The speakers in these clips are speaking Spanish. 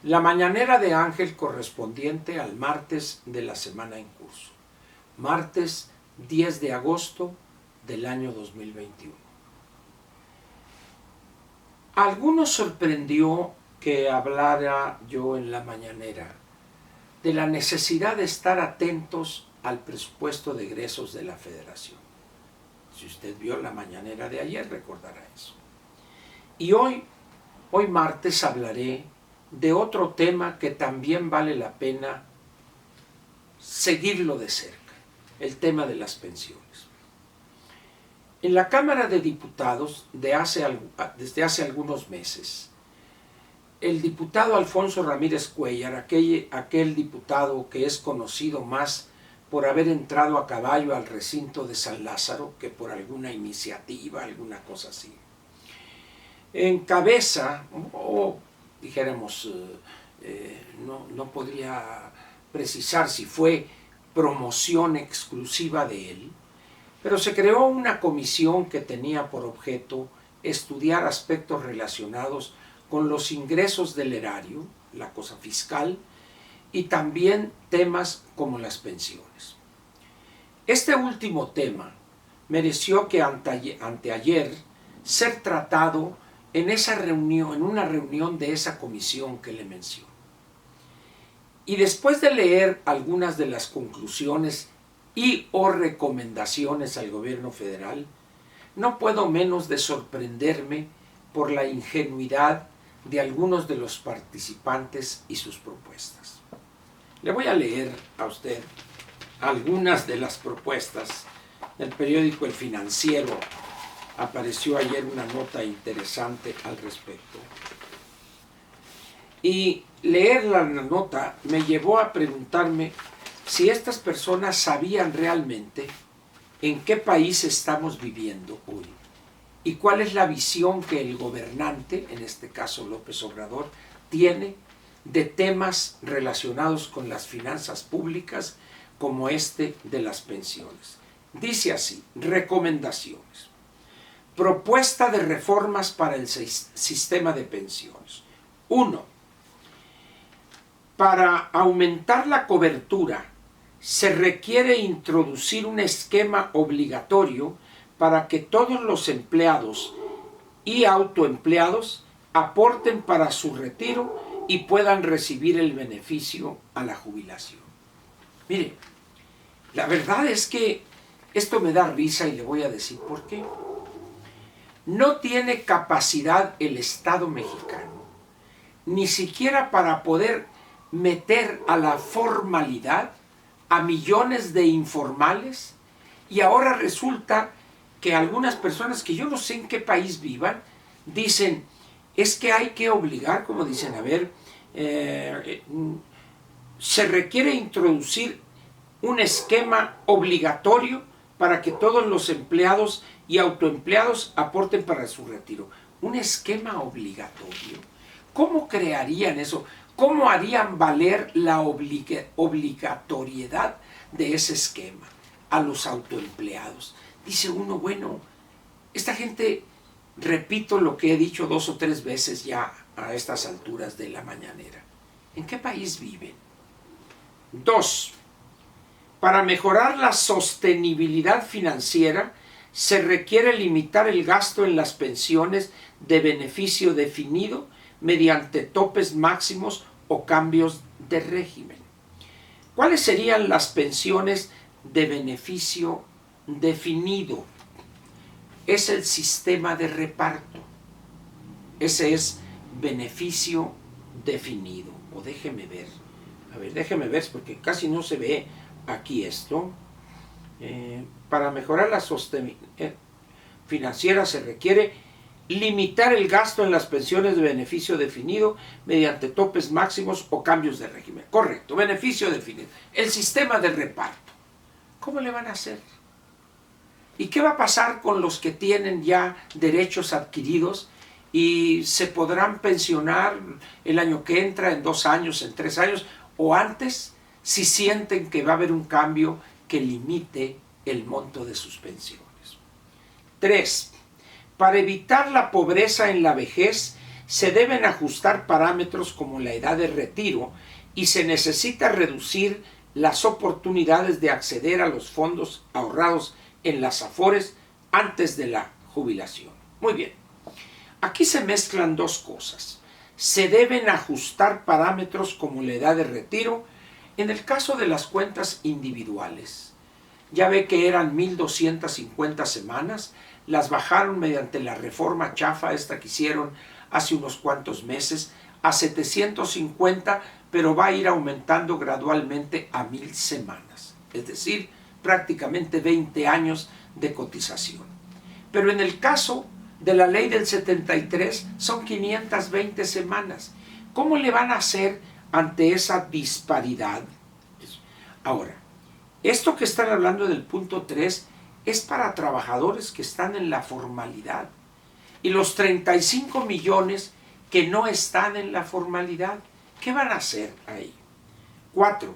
La mañanera de Ángel correspondiente al martes de la semana en curso. Martes 10 de agosto del año 2021. A algunos sorprendió que hablara yo en la mañanera de la necesidad de estar atentos al presupuesto de egresos de la Federación. Si usted vio la mañanera de ayer, recordará eso. Y hoy martes, hablaré de otro tema que también vale la pena seguirlo de cerca, el tema de las pensiones. En la Cámara de Diputados, desde hace algunos meses, el diputado Alfonso Ramírez Cuéllar, aquel diputado que es conocido más por haber entrado a caballo al recinto de San Lázaro que por alguna iniciativa, alguna cosa así, encabeza, o dijéramos, no podría precisar si fue promoción exclusiva de él, pero se creó una comisión que tenía por objeto estudiar aspectos relacionados con los ingresos del erario, la cosa fiscal, y también temas como las pensiones. Este último tema mereció que anteayer ser tratado en una reunión de esa comisión que le menciono. Y después de leer algunas de las conclusiones y o recomendaciones al gobierno federal, no puedo menos de sorprenderme por la ingenuidad de algunos de los participantes y sus propuestas. Le voy a leer a usted algunas de las propuestas del periódico El Financiero. Apareció ayer una nota interesante al respecto. Y leer la nota me llevó a preguntarme si estas personas sabían realmente en qué país estamos viviendo hoy y cuál es la visión que el gobernante, en este caso López Obrador, tiene de temas relacionados con las finanzas públicas como este de las pensiones. Dice así: recomendaciones. Propuesta de reformas para el sistema de pensiones. 1. Para aumentar la cobertura, se requiere introducir un esquema obligatorio para que todos los empleados y autoempleados aporten para su retiro y puedan recibir el beneficio a la jubilación. Mire, la verdad es que esto me da risa y le voy a decir por qué. No tiene capacidad el Estado mexicano, ni siquiera para poder meter a la formalidad a millones de informales, y ahora resulta que algunas personas que yo no sé en qué país vivan, dicen, es que hay que obligar, como dicen, a ver, se requiere introducir un esquema obligatorio para que todos los empleados y autoempleados aporten para su retiro. ¿Un esquema obligatorio? ¿Cómo crearían eso? ¿Cómo harían valer la obligatoriedad de ese esquema a los autoempleados? Dice uno, bueno, esta gente, repito lo que he dicho 2 o 3 veces ya a estas alturas de la mañanera. ¿En qué país viven? 2. Para mejorar la sostenibilidad financiera, se requiere limitar el gasto en las pensiones de beneficio definido mediante topes máximos o cambios de régimen. ¿Cuáles serían las pensiones de beneficio definido? Es el sistema de reparto. Ese es beneficio definido. O déjeme ver. A ver, déjeme ver porque casi no se ve aquí esto. Para mejorar la sostenibilidad financiera se requiere limitar el gasto en las pensiones de beneficio definido mediante topes máximos o cambios de régimen. Correcto, beneficio definido. El sistema de reparto. ¿Cómo le van a hacer? ¿Y qué va a pasar con los que tienen ya derechos adquiridos y se podrán pensionar el año que entra, en 2 años, en 3 años o antes, si sienten que va a haber un cambio que limite el monto de sus pensiones? 3. Para evitar la pobreza en la vejez, se deben ajustar parámetros como la edad de retiro y se necesita reducir las oportunidades de acceder a los fondos ahorrados en las AFORES antes de la jubilación. Muy bien, aquí se mezclan dos cosas. Se deben ajustar parámetros como la edad de retiro en el caso de las cuentas individuales. Ya ve que eran 1,250 semanas, las bajaron mediante la reforma chafa esta que hicieron hace unos cuantos meses a 750, pero va a ir aumentando gradualmente a 1,000 semanas, es decir, prácticamente 20 años de cotización. Pero en el caso de la ley del 73 son 520 semanas. ¿Cómo le van a hacer ante esa disparidad? Ahora, esto que están hablando del punto 3 es para trabajadores que están en la formalidad y los 35 millones que no están en la formalidad. ¿Qué van a hacer ahí? 4.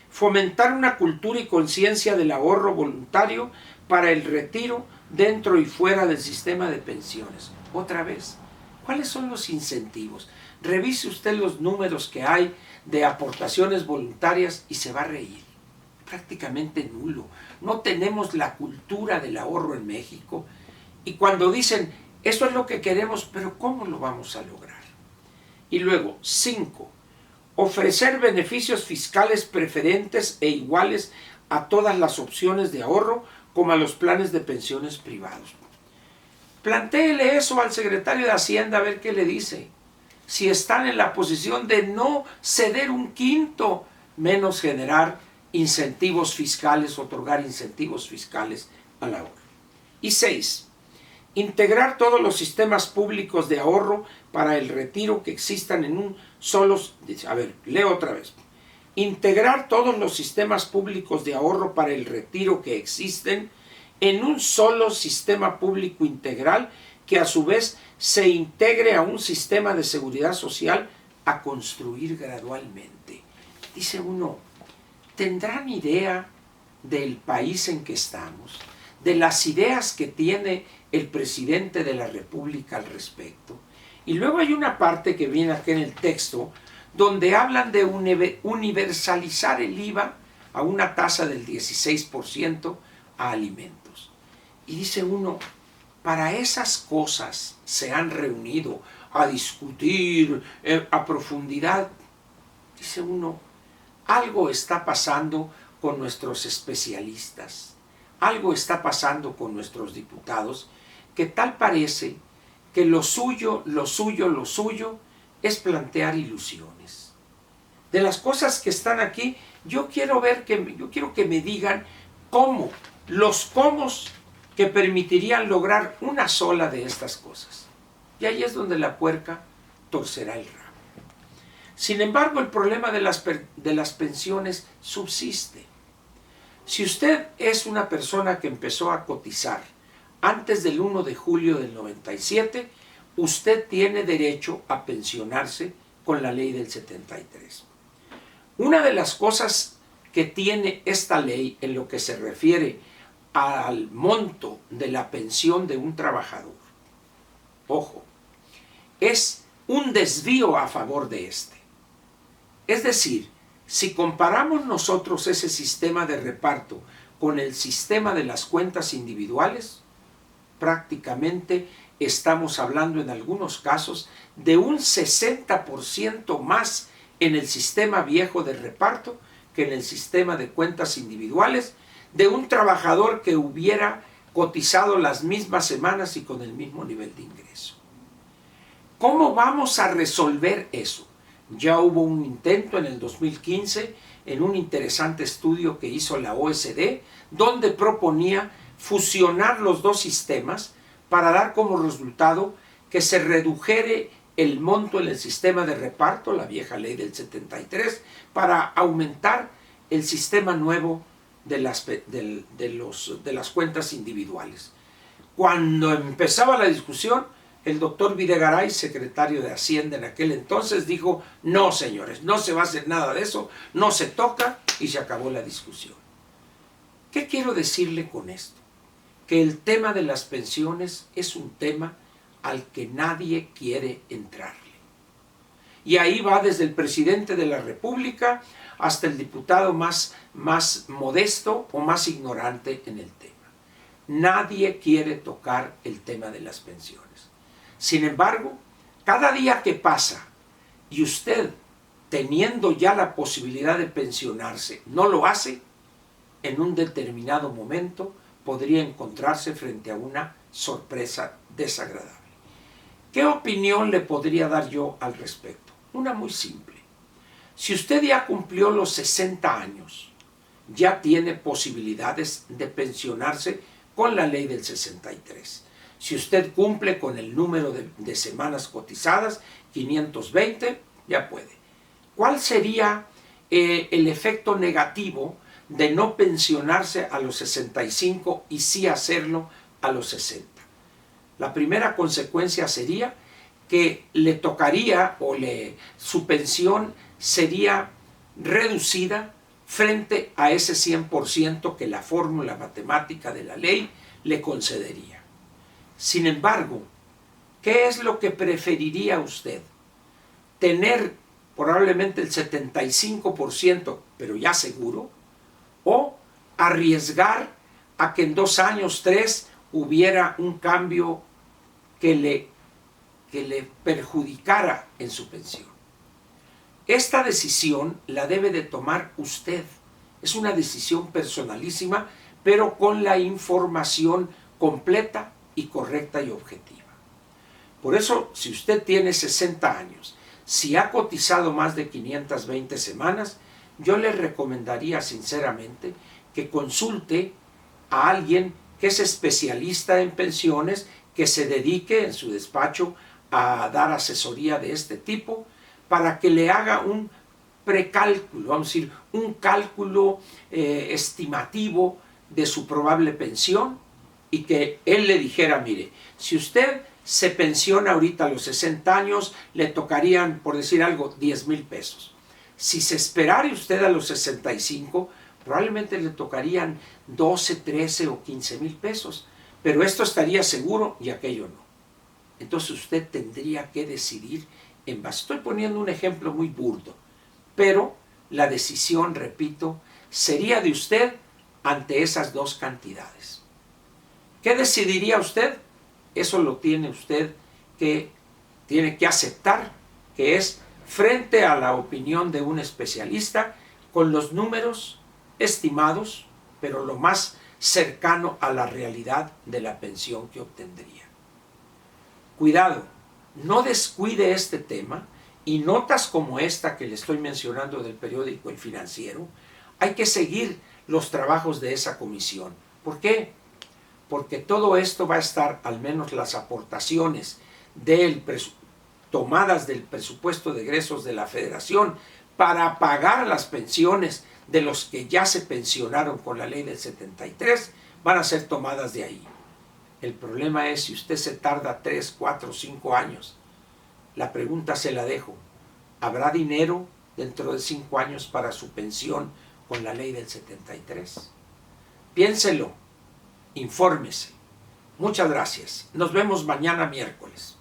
Fomentar una cultura y conciencia del ahorro voluntario para el retiro dentro y fuera del sistema de pensiones. Otra vez, ¿cuáles son los incentivos? Revise usted los números que hay de aportaciones voluntarias y se va a reír. Prácticamente nulo. No tenemos la cultura del ahorro en México. Y cuando dicen, eso es lo que queremos, pero ¿cómo lo vamos a lograr? Y luego, 5. Ofrecer beneficios fiscales preferentes e iguales a todas las opciones de ahorro como a los planes de pensiones privados. Plantéele eso al secretario de Hacienda a ver qué le dice. Si están en la posición de no ceder un quinto, menos generar incentivos fiscales, otorgar incentivos fiscales al ahorro. Y 6. Integrar todos los sistemas públicos de ahorro para el retiro que existan en un solo... A ver, leo otra vez. Integrar todos los sistemas públicos de ahorro para el retiro que existen en un solo sistema público integral que a su vez se integre a un sistema de seguridad social a construir gradualmente. Dice uno, ¿tendrán idea del país en que estamos? De las ideas que tiene el presidente de la República al respecto. Y luego hay una parte que viene aquí en el texto donde hablan de universalizar el IVA a una tasa del 16% a alimentos. Y dice uno, para esas cosas se han reunido a discutir a profundidad. Dice uno, algo está pasando con nuestros especialistas, algo está pasando con nuestros diputados, que tal parece que lo suyo es plantear ilusiones. De las cosas que están aquí, yo quiero que me digan cómo, los cómos que permitirían lograr una sola de estas cosas. Y ahí es donde la puerca torcerá el rabo. Sin embargo, el problema de las pensiones subsiste. Si usted es una persona que empezó a cotizar antes del 1 de julio del 97, usted tiene derecho a pensionarse con la ley del 73. Una de las cosas que tiene esta ley en lo que se refiere al monto de la pensión de un trabajador, ojo, es un desvío a favor de este. Es decir, si comparamos nosotros ese sistema de reparto con el sistema de las cuentas individuales, prácticamente estamos hablando en algunos casos de un 60% más en el sistema viejo de reparto que en el sistema de cuentas individuales de un trabajador que hubiera cotizado las mismas semanas y con el mismo nivel de ingreso. ¿Cómo vamos a resolver eso? Ya hubo un intento en el 2015 en un interesante estudio que hizo la OECD, donde proponía fusionar los dos sistemas para dar como resultado que se redujere el monto en el sistema de reparto, la vieja ley del 73, para aumentar el sistema nuevo de las cuentas individuales. Cuando empezaba la discusión, el doctor Videgaray, secretario de Hacienda en aquel entonces, dijo, no señores, no se va a hacer nada de eso, no se toca, y se acabó la discusión. ¿Qué quiero decirle con esto? Que el tema de las pensiones es un tema al que nadie quiere entrarle. Y ahí va desde el presidente de la República hasta el diputado más modesto o más ignorante en el tema. Nadie quiere tocar el tema de las pensiones. Sin embargo, cada día que pasa y usted, teniendo ya la posibilidad de pensionarse, no lo hace, en un determinado momento podría encontrarse frente a una sorpresa desagradable. ¿Qué opinión le podría dar yo al respecto? Una muy simple. Si usted ya cumplió los 60 años, ya tiene posibilidades de pensionarse con la ley del 63. Si usted cumple con el número de semanas cotizadas, 520, ya puede. ¿Cuál sería el efecto negativo de no pensionarse a los 65 y sí hacerlo a los 60? La primera consecuencia sería que le tocaría su pensión sería reducida frente a ese 100% que la fórmula matemática de la ley le concedería. Sin embargo, ¿qué es lo que preferiría usted? ¿Tener probablemente el 75%, pero ya seguro? ¿O arriesgar a que en 2 años, 3, hubiera un cambio que le perjudicara en su pensión? Esta decisión la debe de tomar usted. Es una decisión personalísima, pero con la información completa y correcta y objetiva. Por eso, si usted tiene 60 años, si ha cotizado más de 520 semanas, yo le recomendaría sinceramente que consulte a alguien que es especialista en pensiones, que se dedique en su despacho a dar asesoría de este tipo, para que le haga un precálculo, vamos a decir, un cálculo estimativo de su probable pensión, y que él le dijera, mire, si usted se pensiona ahorita a los 60 años, le tocarían, por decir algo, 10,000 pesos. Si se esperara usted a los 65, probablemente le tocarían 12, 13 o 15,000 pesos, pero esto estaría seguro y aquello no. Entonces usted tendría que decidir en base. Estoy poniendo un ejemplo muy burdo, pero la decisión, repito, sería de usted ante esas dos cantidades. ¿Qué decidiría usted? Eso lo tiene usted tiene que aceptar, que es frente a la opinión de un especialista, con los números estimados, pero lo más cercano a la realidad de la pensión que obtendría. Cuidado, no descuide este tema, y notas como esta que le estoy mencionando del periódico El Financiero, hay que seguir los trabajos de esa comisión. ¿Por qué? Porque todo esto va a estar, al menos las aportaciones tomadas del presupuesto de egresos de la Federación para pagar las pensiones de los que ya se pensionaron con la ley del 73, van a ser tomadas de ahí. El problema es si usted se tarda 3, 4, 5 años. La pregunta se la dejo. ¿Habrá dinero dentro de 5 años para su pensión con la ley del 73? Piénselo. Infórmese. Muchas gracias. Nos vemos mañana miércoles.